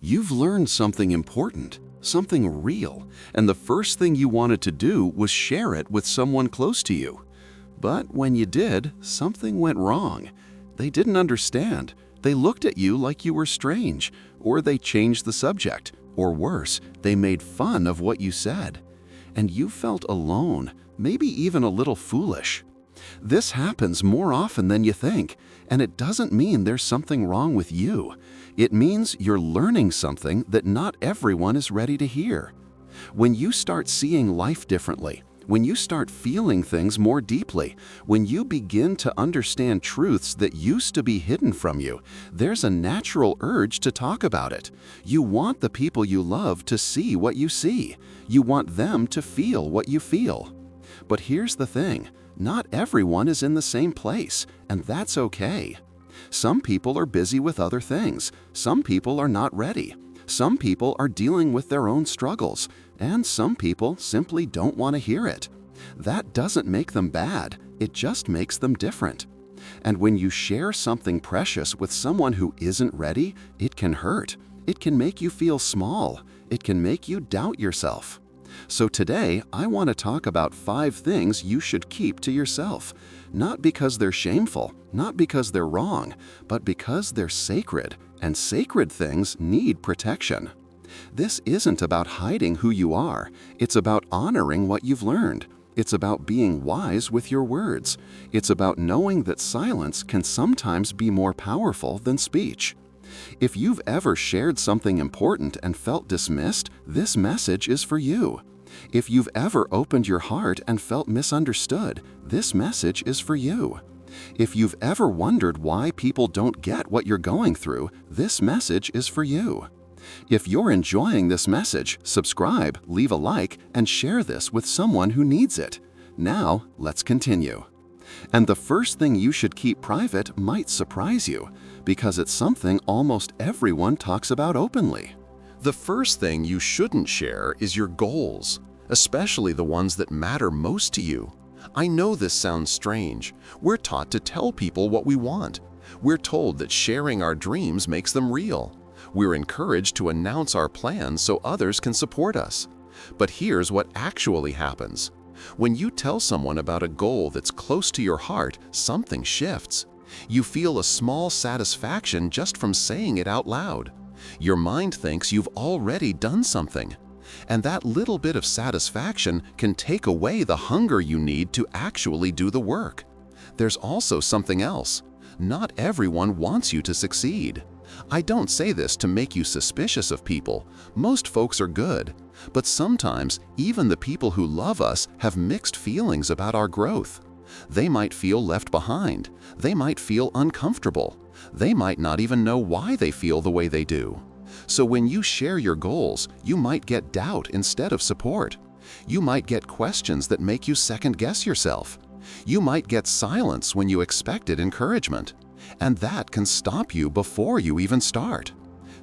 You've learned something important, something real, and the first thing you wanted to do was share it with someone close to you. But when you did, something went wrong. They didn't understand. They looked at you like you were strange, or they changed the subject, or worse, they made fun of what you said. And you felt alone, maybe even a little foolish. This happens more often than you think, and it doesn't mean there's something wrong with you. It means you're learning something that not everyone is ready to hear. When you start seeing life differently, when you start feeling things more deeply, when you begin to understand truths that used to be hidden from you, there's a natural urge to talk about it. You want the people you love to see what you see. You want them to feel what you feel. But here's the thing. Not everyone is in the same place, and that's okay. Some people are busy with other things. Some people are not ready. Some people are dealing with their own struggles, and some people simply don't want to hear it. That doesn't make them bad, it just makes them different. And when you share something precious with someone who isn't ready, it can hurt. It can make you feel small. It can make you doubt yourself. So today, I want to talk about 5 things you should keep to yourself. Not because they're shameful, not because they're wrong, but because they're sacred, and sacred things need protection. This isn't about hiding who you are. It's about honoring what you've learned. It's about being wise with your words. It's about knowing that silence can sometimes be more powerful than speech. If you've ever shared something important and felt dismissed, this message is for you. If you've ever opened your heart and felt misunderstood, this message is for you. If you've ever wondered why people don't get what you're going through, this message is for you. If you're enjoying this message, subscribe, leave a like, and share this with someone who needs it. Now, let's continue. And the first thing you should keep private might surprise you, because it's something almost everyone talks about openly. The first thing you shouldn't share is your goals, especially the ones that matter most to you. I know this sounds strange. We're taught to tell people what we want. We're told that sharing our dreams makes them real. We're encouraged to announce our plans so others can support us. But here's what actually happens. When you tell someone about a goal that's close to your heart, something shifts. You feel a small satisfaction just from saying it out loud. Your mind thinks you've already done something. And that little bit of satisfaction can take away the hunger you need to actually do the work. There's also something else. Not everyone wants you to succeed. I don't say this to make you suspicious of people. Most folks are good. But sometimes, even the people who love us have mixed feelings about our growth. They might feel left behind. They might feel uncomfortable. They might not even know why they feel the way they do. So when you share your goals, you might get doubt instead of support. You might get questions that make you second-guess yourself. You might get silence when you expected encouragement. And that can stop you before you even start.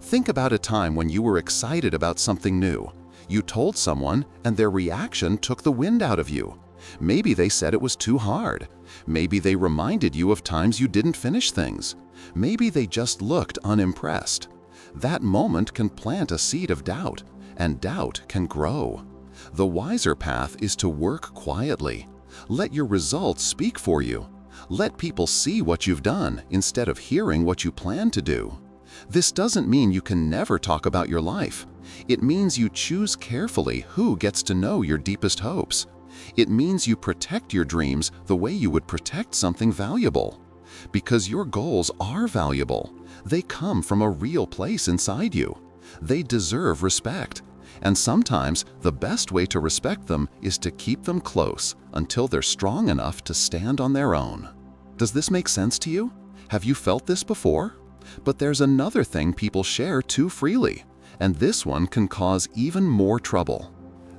Think about a time when you were excited about something new. You told someone, and their reaction took the wind out of you. Maybe they said it was too hard. Maybe they reminded you of times you didn't finish things. Maybe they just looked unimpressed. That moment can plant a seed of doubt, and doubt can grow. The wiser path is to work quietly. Let your results speak for you. Let people see what you've done instead of hearing what you plan to do. This doesn't mean you can never talk about your life. It means you choose carefully who gets to know your deepest hopes. It means you protect your dreams the way you would protect something valuable. Because your goals are valuable. They come from a real place inside you. They deserve respect. And sometimes the best way to respect them is to keep them close until they're strong enough to stand on their own. Does this make sense to you? Have you felt this before? But there's another thing people share too freely, and this one can cause even more trouble.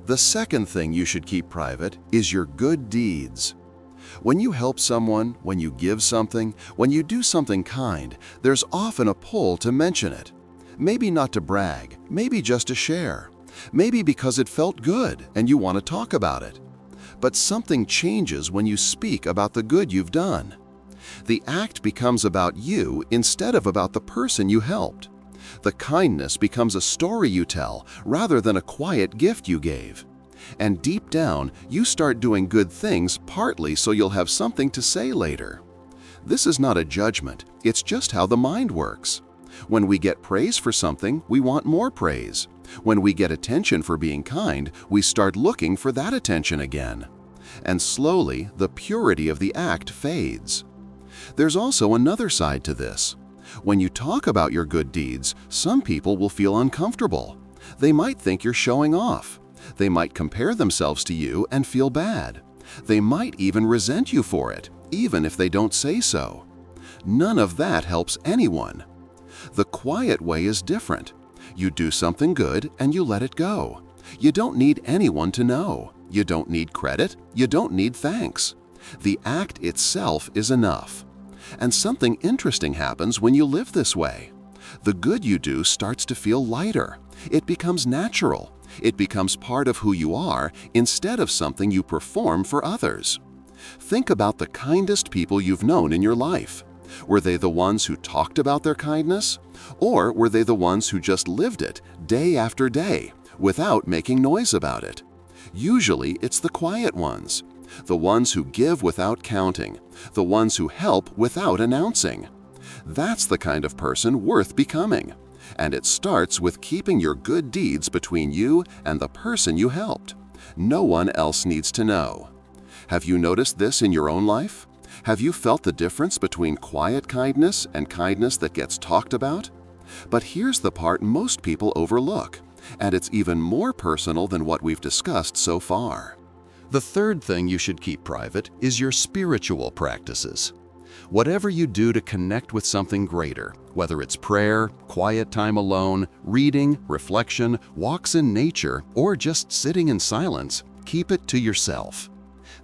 The second thing you should keep private is your good deeds. When you help someone, when you give something, when you do something kind, there's often a pull to mention it. Maybe not to brag, maybe just to share. Maybe because it felt good and you want to talk about it. But something changes when you speak about the good you've done. The act becomes about you instead of about the person you helped. The kindness becomes a story you tell rather than a quiet gift you gave. And deep down, you start doing good things partly so you'll have something to say later. This is not a judgment, it's just how the mind works. When we get praise for something, we want more praise. When we get attention for being kind, we start looking for that attention again. And slowly, the purity of the act fades. There's also another side to this. When you talk about your good deeds, some people will feel uncomfortable. They might think you're showing off. They might compare themselves to you and feel bad. They might even resent you for it, even if they don't say so. None of that helps anyone. The quiet way is different. You do something good and you let it go. You don't need anyone to know. You don't need credit. You don't need thanks. The act itself is enough. And something interesting happens when you live this way. The good you do starts to feel lighter. It becomes natural. It becomes part of who you are instead of something you perform for others. Think about the kindest people you've known in your life. Were they the ones who talked about their kindness? Or were they the ones who just lived it day after day without making noise about it? Usually it's the quiet ones, the ones who give without counting, the ones who help without announcing. That's the kind of person worth becoming. And it starts with keeping your good deeds between you and the person you helped. No one else needs to know. Have you noticed this in your own life? Have you felt the difference between quiet kindness and kindness that gets talked about? But here's the part most people overlook, and it's even more personal than what we've discussed so far. The third thing you should keep private is your spiritual practices. Whatever you do to connect with something greater, whether it's prayer, quiet time alone, reading, reflection, walks in nature, or just sitting in silence, keep it to yourself.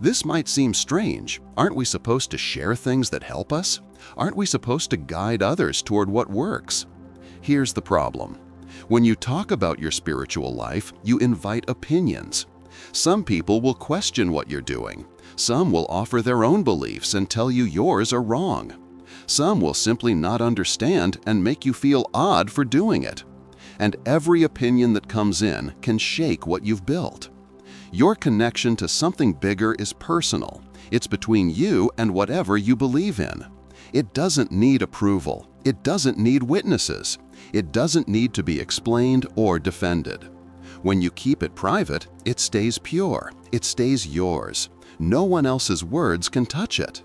This might seem strange. Aren't we supposed to share things that help us? Aren't we supposed to guide others toward what works? Here's the problem. When you talk about your spiritual life, you invite opinions. Some people will question what you're doing. Some will offer their own beliefs and tell you yours are wrong. Some will simply not understand and make you feel odd for doing it. And every opinion that comes in can shake what you've built. Your connection to something bigger is personal. It's between you and whatever you believe in. It doesn't need approval. It doesn't need witnesses. It doesn't need to be explained or defended. When you keep it private, it stays pure. It stays yours. No one else's words can touch it.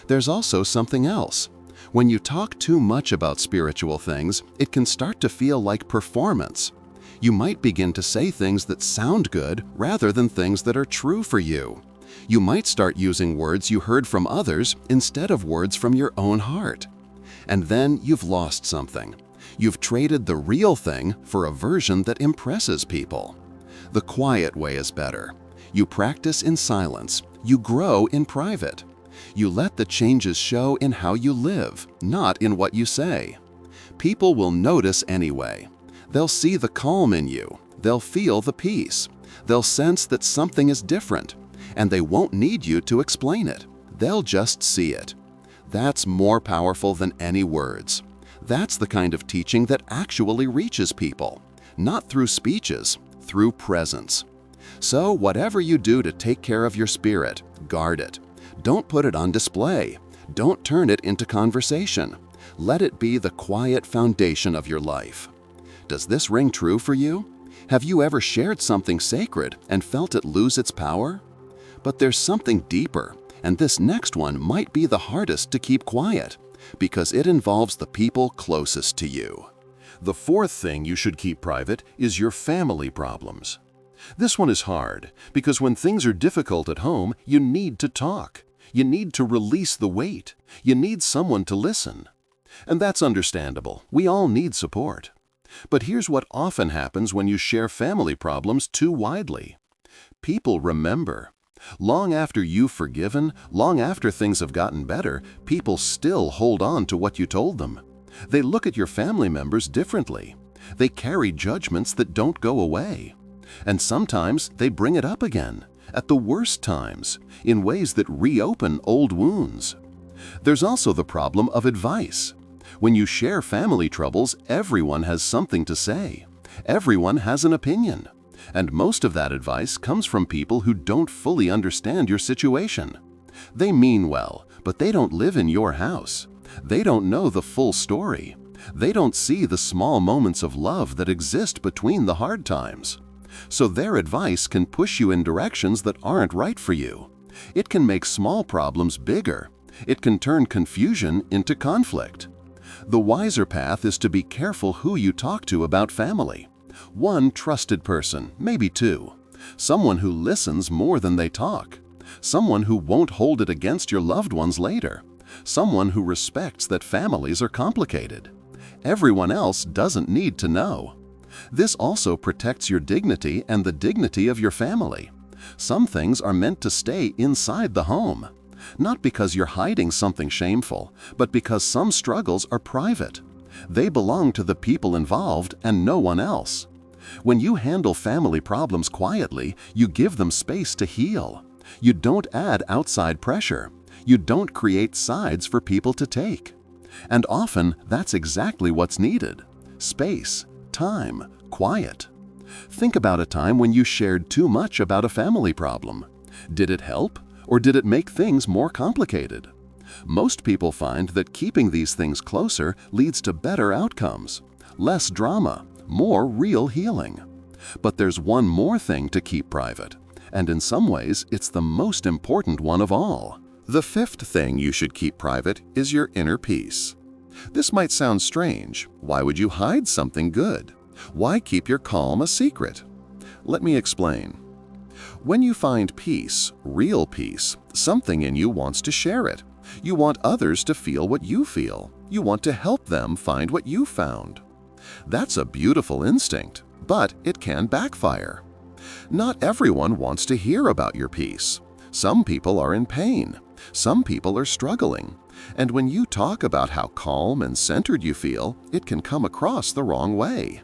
There's also something else. When you talk too much about spiritual things, it can start to feel like performance. You might begin to say things that sound good rather than things that are true for you. You might start using words you heard from others instead of words from your own heart. And then you've lost something. You've traded the real thing for a version that impresses people. The quiet way is better. You practice in silence. You grow in private. You let the changes show in how you live, not in what you say. People will notice anyway. They'll see the calm in you. They'll feel the peace. They'll sense that something is different, and they won't need you to explain it. They'll just see it. That's more powerful than any words. That's the kind of teaching that actually reaches people, not through speeches, through presence. So whatever you do to take care of your spirit, guard it. Don't put it on display. Don't turn it into conversation. Let it be the quiet foundation of your life. Does this ring true for you? Have you ever shared something sacred and felt it lose its power? But there's something deeper, and this next one might be the hardest to keep quiet, because it involves the people closest to you. The fourth thing you should keep private is your family problems. This one is hard, because when things are difficult at home, you need to talk. You need to release the weight. You need someone to listen. And that's understandable. We all need support. But here's what often happens when you share family problems too widely. People remember. Long after you've forgiven, long after things have gotten better, people still hold on to what you told them. They look at your family members differently. They carry judgments that don't go away. And sometimes they bring it up again, at the worst times, in ways that reopen old wounds. There's also the problem of advice. When you share family troubles, everyone has something to say. Everyone has an opinion. And most of that advice comes from people who don't fully understand your situation. They mean well, but they don't live in your house. They don't know the full story. They don't see the small moments of love that exist between the hard times. So their advice can push you in directions that aren't right for you. It can make small problems bigger. It can turn confusion into conflict. The wiser path is to be careful who you talk to about family. One trusted person, maybe two. Someone who listens more than they talk. Someone who won't hold it against your loved ones later. Someone who respects that families are complicated. Everyone else doesn't need to know. This also protects your dignity and the dignity of your family. Some things are meant to stay inside the home. Not because you're hiding something shameful, but because some struggles are private. They belong to the people involved and no one else. When you handle family problems quietly, you give them space to heal. You don't add outside pressure. You don't create sides for people to take. And often, that's exactly what's needed. Space, time, quiet. Think about a time when you shared too much about a family problem. Did it help, or did it make things more complicated? Most people find that keeping these things closer leads to better outcomes, less drama, more real healing. But there's one more thing to keep private, and in some ways, it's the most important one of all. The fifth thing you should keep private is your inner peace. This might sound strange. Why would you hide something good? Why keep your calm a secret? Let me explain. When you find peace, real peace, something in you wants to share it. You want others to feel what you feel. You want to help them find what you found. That's a beautiful instinct, but it can backfire. Not everyone wants to hear about your peace. Some people are in pain. Some people are struggling. And when you talk about how calm and centered you feel, it can come across the wrong way.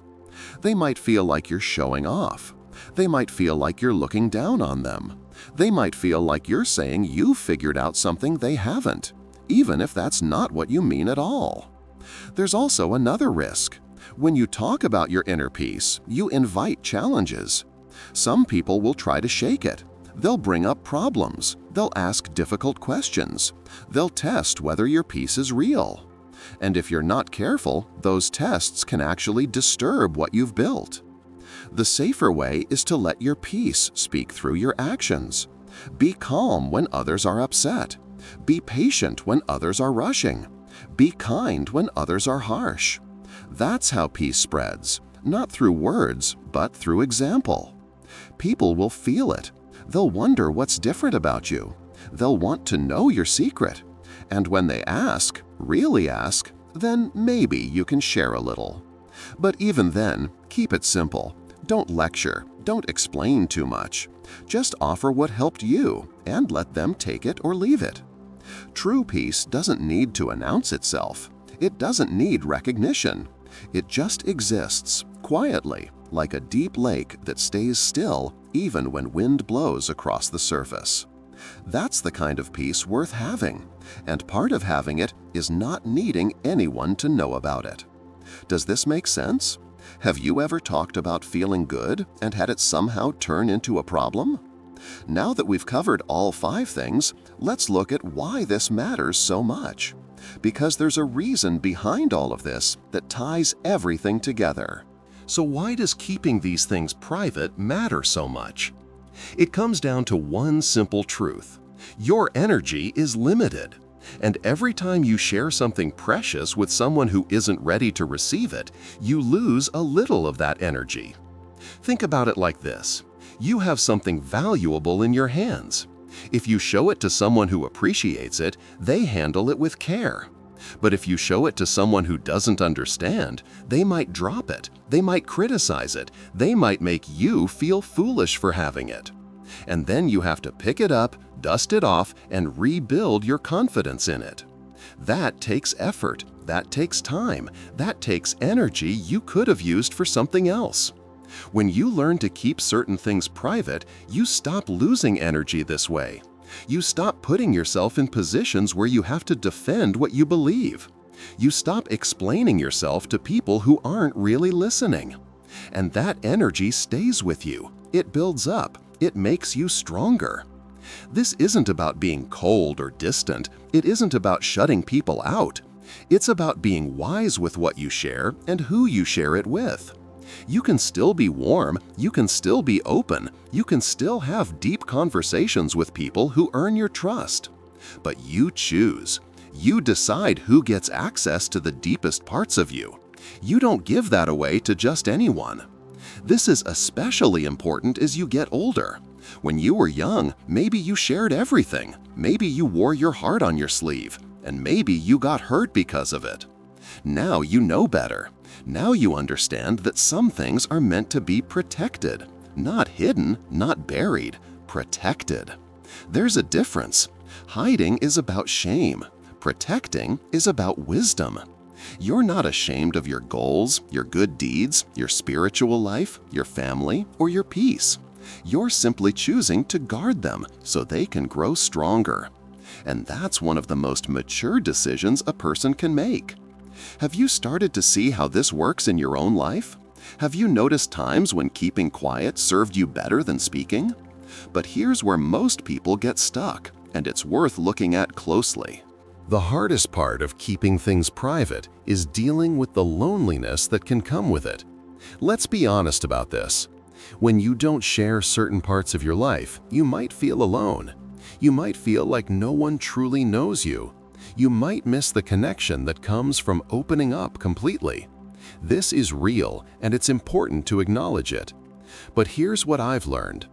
They might feel like you're showing off. They might feel like you're looking down on them. They might feel like you're saying you figured out something they haven't, even if that's not what you mean at all. There's also another risk. When you talk about your inner peace, you invite challenges. Some people will try to shake it. They'll bring up problems. They'll ask difficult questions. They'll test whether your peace is real. And if you're not careful, those tests can actually disturb what you've built. The safer way is to let your peace speak through your actions. Be calm when others are upset. Be patient when others are rushing. Be kind when others are harsh. That's how peace spreads, not through words, but through example. People will feel it. They'll wonder what's different about you. They'll want to know your secret. And when they ask, really ask, then maybe you can share a little. But even then, keep it simple. Don't lecture. Don't explain too much. Just offer what helped you and let them take it or leave it. True peace doesn't need to announce itself. It doesn't need recognition. It just exists, quietly, like a deep lake that stays still even when wind blows across the surface. That's the kind of peace worth having, and part of having it is not needing anyone to know about it. Does this make sense? Have you ever talked about feeling good and had it somehow turn into a problem? Now that we've covered all 5 things, let's look at why this matters so much. Because there's a reason behind all of this that ties everything together. So why does keeping these things private matter so much? It comes down to one simple truth. Your energy is limited. And every time you share something precious with someone who isn't ready to receive it, you lose a little of that energy. Think about it like this. You have something valuable in your hands. If you show it to someone who appreciates it, they handle it with care. But if you show it to someone who doesn't understand, they might drop it, they might criticize it, they might make you feel foolish for having it. And then you have to pick it up, dust it off, and rebuild your confidence in it. That takes effort, that takes time, that takes energy you could have used for something else. When you learn to keep certain things private, you stop losing energy this way. You stop putting yourself in positions where you have to defend what you believe. You stop explaining yourself to people who aren't really listening. And that energy stays with you. It builds up. It makes you stronger. This isn't about being cold or distant. It isn't about shutting people out. It's about being wise with what you share and who you share it with. You can still be warm, you can still be open, you can still have deep conversations with people who earn your trust. But you choose. You decide who gets access to the deepest parts of you. You don't give that away to just anyone. This is especially important as you get older. When you were young, maybe you shared everything. Maybe you wore your heart on your sleeve, and maybe you got hurt because of it. Now you know better. Now you understand that some things are meant to be protected. Not hidden, not buried, protected. There's a difference. Hiding is about shame. Protecting is about wisdom. You're not ashamed of your goals, your good deeds, your spiritual life, your family, or your peace. You're simply choosing to guard them so they can grow stronger. And that's one of the most mature decisions a person can make. Have you started to see how this works in your own life? Have you noticed times when keeping quiet served you better than speaking? But here's where most people get stuck, and it's worth looking at closely. The hardest part of keeping things private is dealing with the loneliness that can come with it. Let's be honest about this. When you don't share certain parts of your life, you might feel alone. You might feel like no one truly knows you. You might miss the connection that comes from opening up completely. This is real, and it's important to acknowledge it. But here's what I've learned.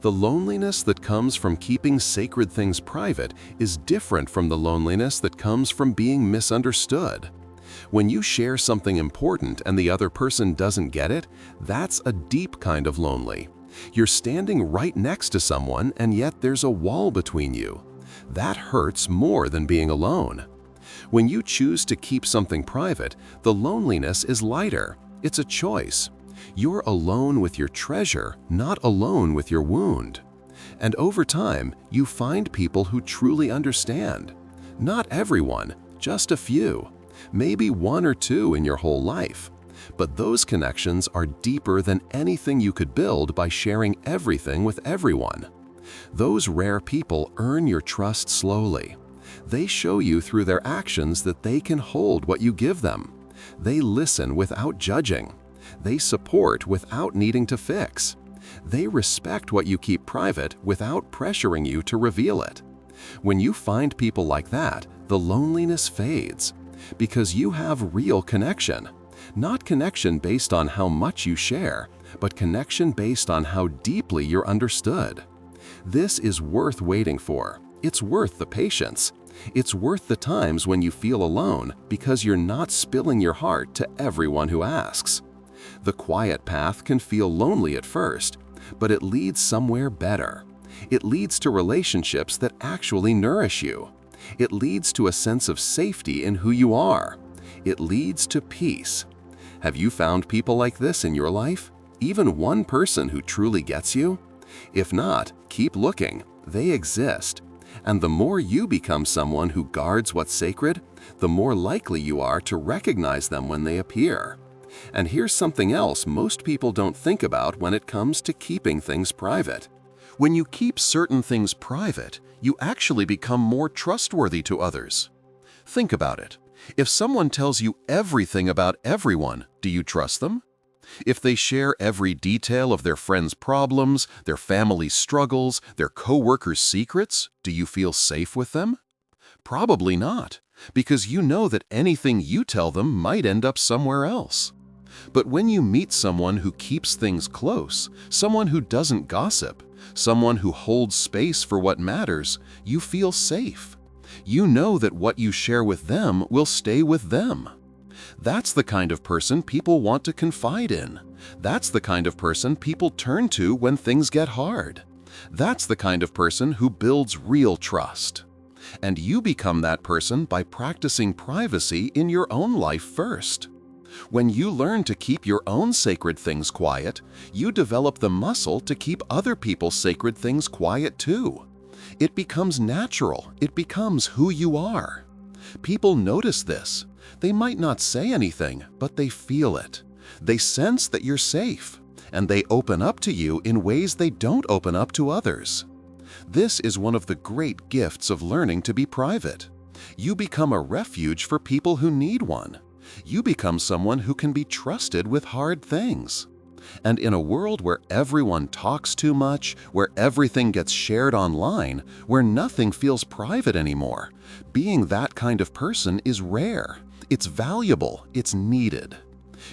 The loneliness that comes from keeping sacred things private is different from the loneliness that comes from being misunderstood. When you share something important and the other person doesn't get it, that's a deep kind of lonely. You're standing right next to someone and yet there's a wall between you. That hurts more than being alone. When you choose to keep something private, the loneliness is lighter. It's a choice. You're alone with your treasure, not alone with your wound. And over time, you find people who truly understand. Not everyone, just a few. Maybe one or two in your whole life. But those connections are deeper than anything you could build by sharing everything with everyone. Those rare people earn your trust slowly. They show you through their actions that they can hold what you give them. They listen without judging. They support without needing to fix. They respect what you keep private without pressuring you to reveal it. When you find people like that, the loneliness fades because you have real connection. Not connection based on how much you share, but connection based on how deeply you're understood. This is worth waiting for. It's worth the patience. It's worth the times when you feel alone because you're not spilling your heart to everyone who asks. The quiet path can feel lonely at first, but it leads somewhere better. It leads to relationships that actually nourish you. It leads to a sense of safety in who you are. It leads to peace. Have you found people like this in your life? Even one person who truly gets you? If not, keep looking. They exist. And the more you become someone who guards what's sacred, the more likely you are to recognize them when they appear. And here's something else most people don't think about when it comes to keeping things private. When you keep certain things private, you actually become more trustworthy to others. Think about it. If someone tells you everything about everyone, do you trust them? If they share every detail of their friends' problems, their family's struggles, their coworkers' secrets, do you feel safe with them? Probably not, because you know that anything you tell them might end up somewhere else. But when you meet someone who keeps things close, someone who doesn't gossip, someone who holds space for what matters, you feel safe. You know that what you share with them will stay with them. That's the kind of person people want to confide in. That's the kind of person people turn to when things get hard. That's the kind of person who builds real trust. And you become that person by practicing privacy in your own life first. When you learn to keep your own sacred things quiet, you develop the muscle to keep other people's sacred things quiet too. It becomes natural. It becomes who you are. People notice this. They might not say anything, but they feel it. They sense that you're safe, and they open up to you in ways they don't open up to others. This is one of the great gifts of learning to be private. You become a refuge for people who need one. You become someone who can be trusted with hard things. And in a world where everyone talks too much, where everything gets shared online, where nothing feels private anymore, being that kind of person is rare. It's valuable. It's needed.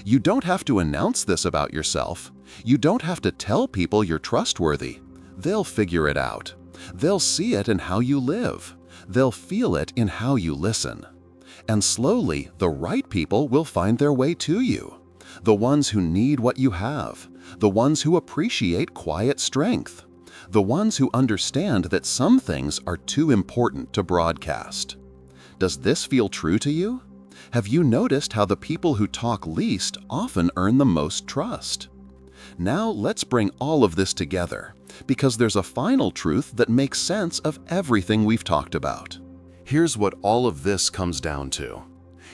You don't have to announce this about yourself. You don't have to tell people you're trustworthy. They'll figure it out. They'll see it in how you live. They'll feel it in how you listen. And slowly, the right people will find their way to you. The ones who need what you have. The ones who appreciate quiet strength. The ones who understand that some things are too important to broadcast. Does this feel true to you? Have you noticed how the people who talk least often earn the most trust? Now let's bring all of this together, because there's a final truth that makes sense of everything we've talked about. Here's what all of this comes down to.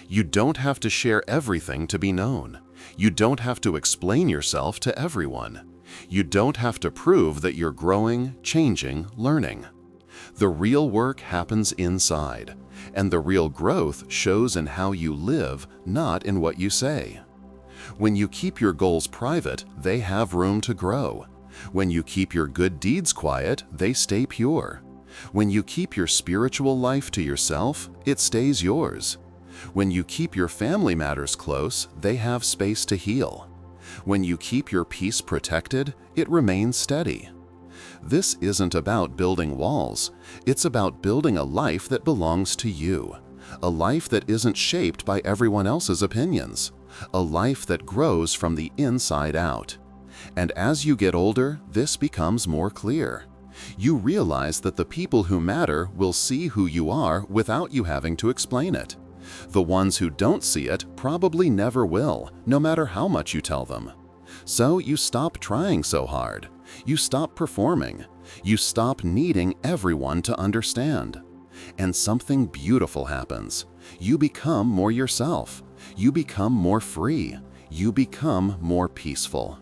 You don't have to share everything to be known. You don't have to explain yourself to everyone. You don't have to prove that you're growing, changing, learning. The real work happens inside, and the real growth shows in how you live, not in what you say. When you keep your goals private, they have room to grow. When you keep your good deeds quiet, they stay pure. When you keep your spiritual life to yourself, it stays yours. When you keep your family matters close, they have space to heal. When you keep your peace protected, it remains steady. This isn't about building walls. It's about building a life that belongs to you. A life that isn't shaped by everyone else's opinions. A life that grows from the inside out. And as you get older, this becomes more clear. You realize that the people who matter will see who you are without you having to explain it. The ones who don't see it probably never will, no matter how much you tell them. So you stop trying so hard. You stop performing. You stop needing everyone to understand. And something beautiful happens. You become more yourself. You become more free. You become more peaceful.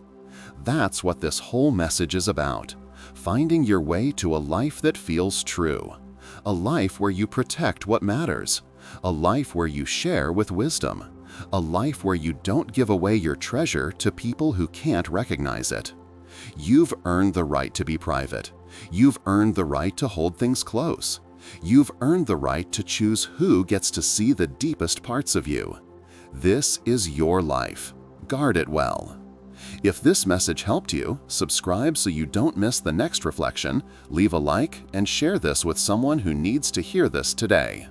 That's what this whole message is about. Finding your way to a life that feels true. A life where you protect what matters. A life where you share with wisdom. A life where you don't give away your treasure to people who can't recognize it. You've earned the right to be private. You've earned the right to hold things close. You've earned the right to choose who gets to see the deepest parts of you. This is your life. Guard it well. If this message helped you, subscribe so you don't miss the next reflection, leave a like, and share this with someone who needs to hear this today.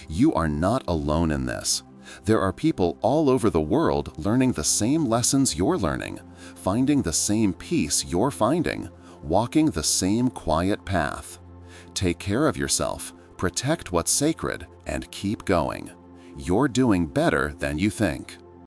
You are not alone in this. There are people all over the world learning the same lessons you're learning, finding the same peace you're finding, walking the same quiet path. Take care of yourself, protect what's sacred, and keep going. You're doing better than you think.